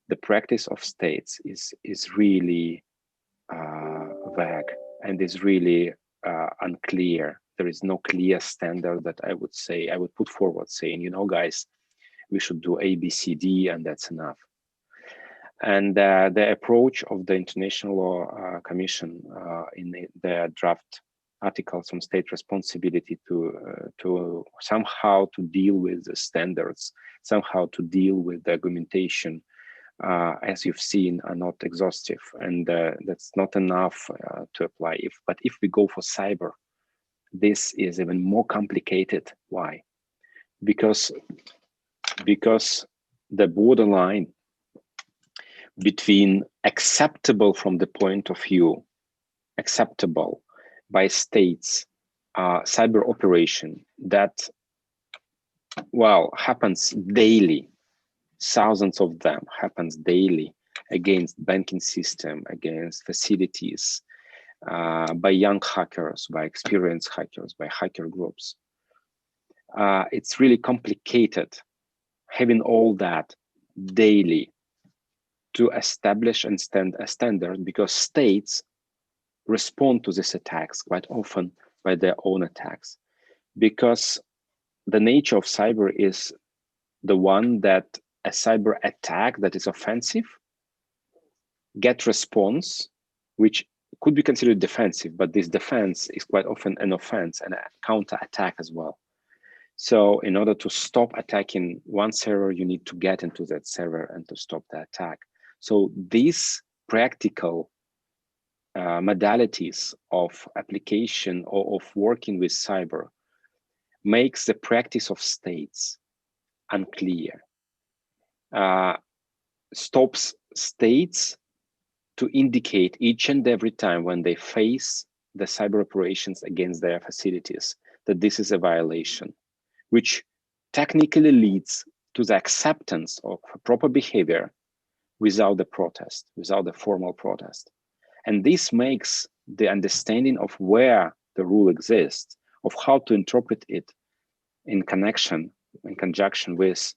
the practice of states is really vague and is really unclear. There is no clear standard that I would put forward saying, you know, guys, we should do A, B, C, D, and that's enough. And the approach of the International Law Commission in their draft articles on state responsibility to somehow to deal with the standards, somehow to deal with the argumentation, as you've seen, are not exhaustive, and that's not enough to apply. But if we go for cyber, this is even more complicated. Why? Because the borderline between acceptable from the point of view, acceptable by states, cyber operation that, well, happens daily, thousands of them happens daily against banking system, against facilities, by young hackers, by experienced hackers, by hacker groups. It's really complicated having all that daily to establish and stand a standard, because states respond to these attacks quite often by their own attacks, because the nature of cyber is the one that a cyber attack that is offensive get response, which could be considered defensive, but this defense is quite often an offense and a counter attack as well. So in order to stop attacking one server, you need to get into that server and to stop the attack. So these practical modalities of application or of working with cyber makes the practice of states unclear, stops states to indicate each and every time when they face the cyber operations against their facilities that this is a violation, which technically leads to the acceptance of proper behavior without the protest, without the formal protest. And this makes the understanding of where the rule exists, of how to interpret it in conjunction with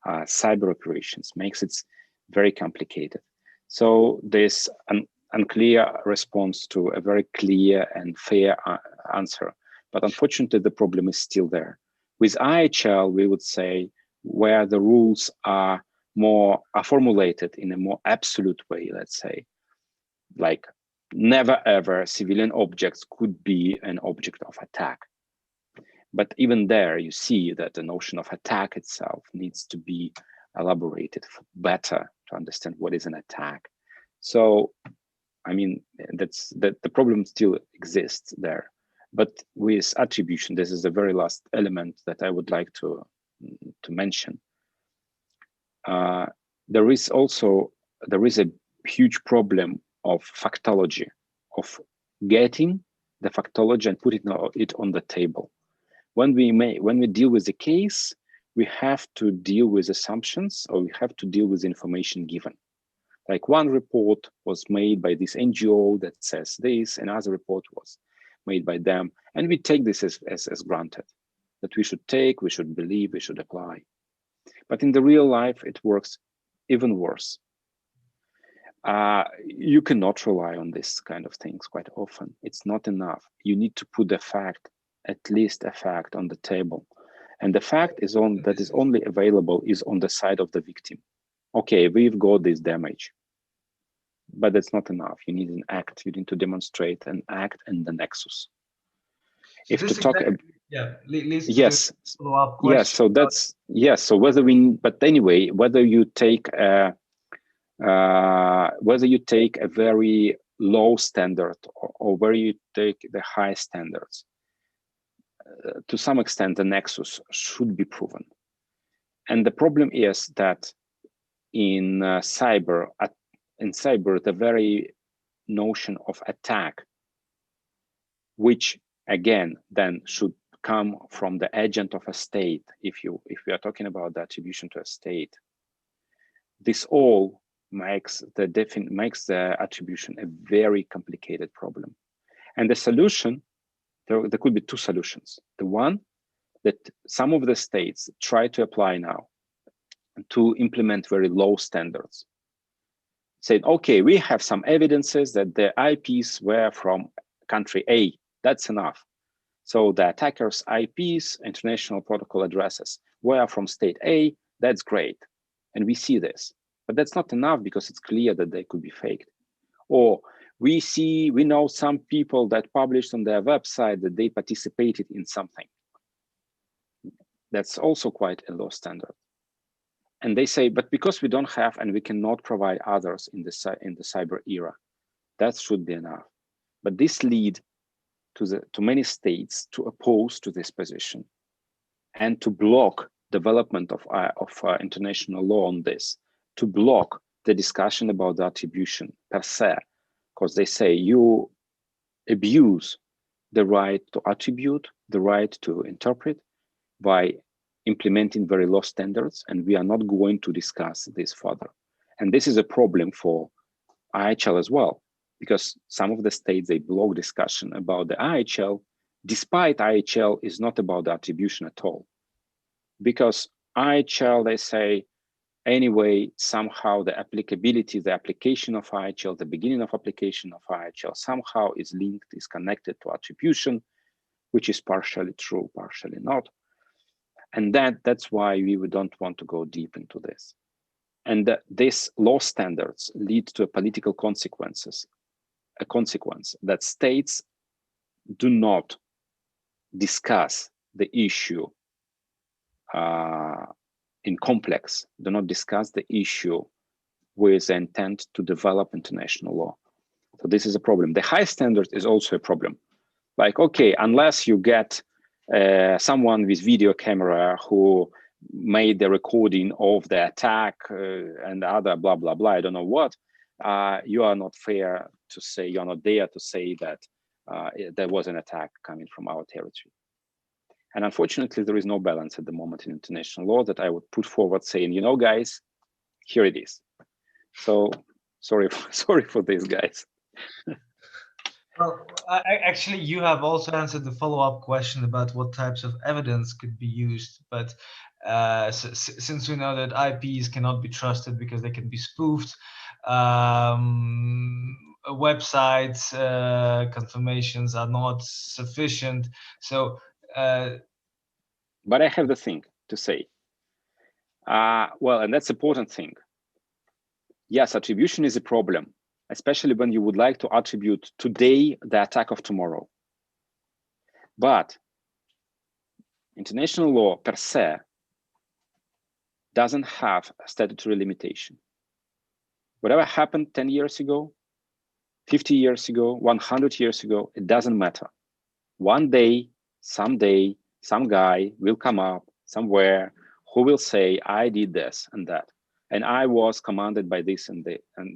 cyber operations, makes it very complicated. So there's an unclear response to a very clear and fair answer. But unfortunately, the problem is still there. With IHL, we would say where the rules are formulated in a more absolute way, let's say, like never ever civilian objects could be an object of attack. But even there, you see that the notion of attack itself needs to be elaborated better to understand what is an attack. So, I mean, the problem still exists there. But with attribution, this is the very last element that I would like to mention. There is a huge problem of factology, of getting the factology and putting it on the table. When we deal with the case, we have to deal with assumptions, or we have to deal with information given. Like one report was made by this NGO that says this, another report was made by them, and we take this as granted, that we should take, we should believe, we should apply. But in the real life, it works even worse. You cannot rely on this kind of things quite often. It's not enough. You need to put at least a fact on the table. And the fact that is only available is on the side of the victim. Okay, we've got this damage, but that's not enough. You need an act. You need to demonstrate an act and the nexus. So if to talk, yeah, yes, yes. So that's yes. So whether but anyway, whether you take a very low standard or whether you take the high standards, to some extent, the nexus should be proven. And the problem is that in cyber, the very notion of attack, which again then should come from the agent of a state, if we are talking about the attribution to a state, this all makes the attribution a very complicated problem. And the solution, there could be two solutions. The one that some of the states try to apply now to implement very low standards, saying, okay, we have some evidences that the IPs were from country A, that's enough. So the attacker's IPs, international protocol addresses, were from state A, that's great. And we see this, but that's not enough because it's clear that they could be faked. Or we know some people that published on their website that they participated in something. That's also quite a low standard. And they say, but because we don't have and we cannot provide others in the cyber era, that should be enough. But this leads to many states to oppose to this position and to block development of international law on this, to block the discussion about the attribution per se, because they say you abuse the right to attribute, the right to interpret by implementing very low standards, and we are not going to discuss this further. And this is a problem for IHL as well, because some of the states, they block discussion about the IHL, despite IHL is not about the attribution at all. Because IHL, they say, anyway, somehow the application of IHL, the beginning of application of IHL somehow is linked, is connected to attribution, which is partially true, partially not. And that's why we don't want to go deep into this. And these law standards lead to political consequences, a consequence that states do not discuss the issue in complex, do not discuss the issue with the intent to develop international law. So this is a problem. The high standard is also a problem. Like, okay, unless you get someone with video camera who made the recording of the attack and other blah, blah, blah, I don't know what, you are not fair to say, you're not there to say that there was an attack coming from our territory. And unfortunately, there is no balance at the moment in international law that I would put forward saying, you know, guys, here it is. So sorry for this, guys. Well, actually, you have also answered the follow-up question about what types of evidence could be used. But since we know that IPs cannot be trusted because they can be spoofed, websites confirmations are not sufficient. So, but I have the thing to say. Well, and that's an important thing. Yes, attribution is a problem, especially when you would like to attribute today the attack of tomorrow. But international law per se doesn't have a statutory limitation. Whatever happened 10 years ago, 50 years ago, 100 years ago, it doesn't matter. One day, someday, some guy will come up somewhere who will say, I did this and that, and I was commanded by this and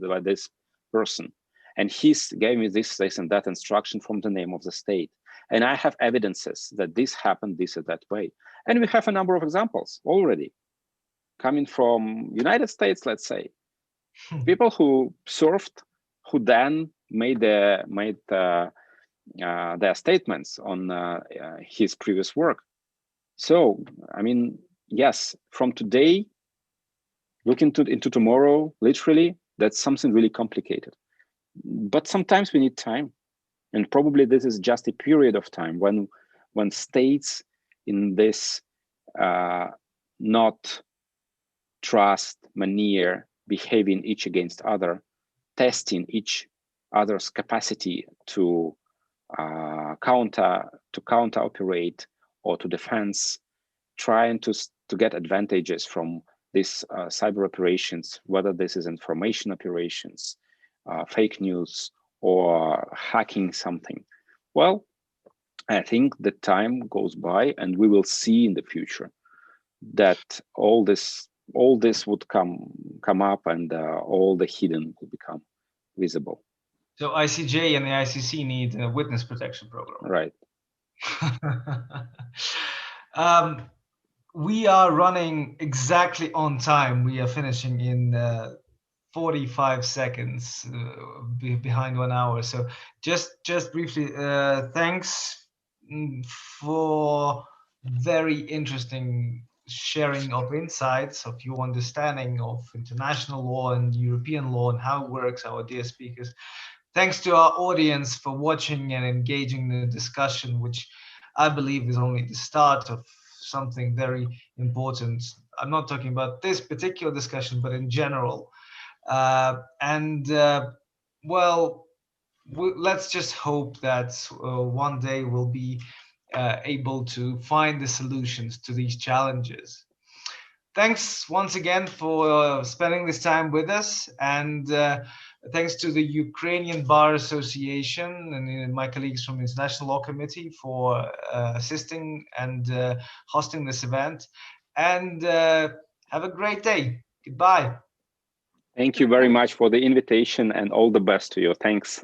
by this person, and he gave me this and that instruction from the name of the state, and I have evidences that this happened this or that way. And we have a number of examples already coming from United States, let's say. People who served, who then made their statements on his previous work. So, I mean, yes, from today, looking into tomorrow, literally, that's something really complicated. But sometimes we need time. And probably this is just a period of time when states in this not trust manner, behaving each against other, testing each other's capacity to counter operate or to defense, trying to get advantages from these cyber operations, whether this is information operations, fake news, or hacking something. Well, I think the time goes by, and we will see in the future that all this would come up, and all the hidden will become visible. So ICJ and the ICC need a witness protection program. Right. We are running exactly on time. We are finishing in 45 seconds, behind 1 hour. So just briefly, thanks for very interesting sharing of insights, of your understanding of international law and European law and how it works, our dear speakers. Thanks to our audience for watching and engaging in the discussion, which I believe is only the start of something very important. I'm not talking about this particular discussion, but in general. Well, let's just hope that one day we'll be able to find the solutions to these challenges. Thanks once again for spending this time with us, and thanks to the Ukrainian Bar Association and my colleagues from the International Law Committee for assisting and hosting this event. And have a great day. Goodbye. Thank you very much for the invitation, and all the best to you. Thanks.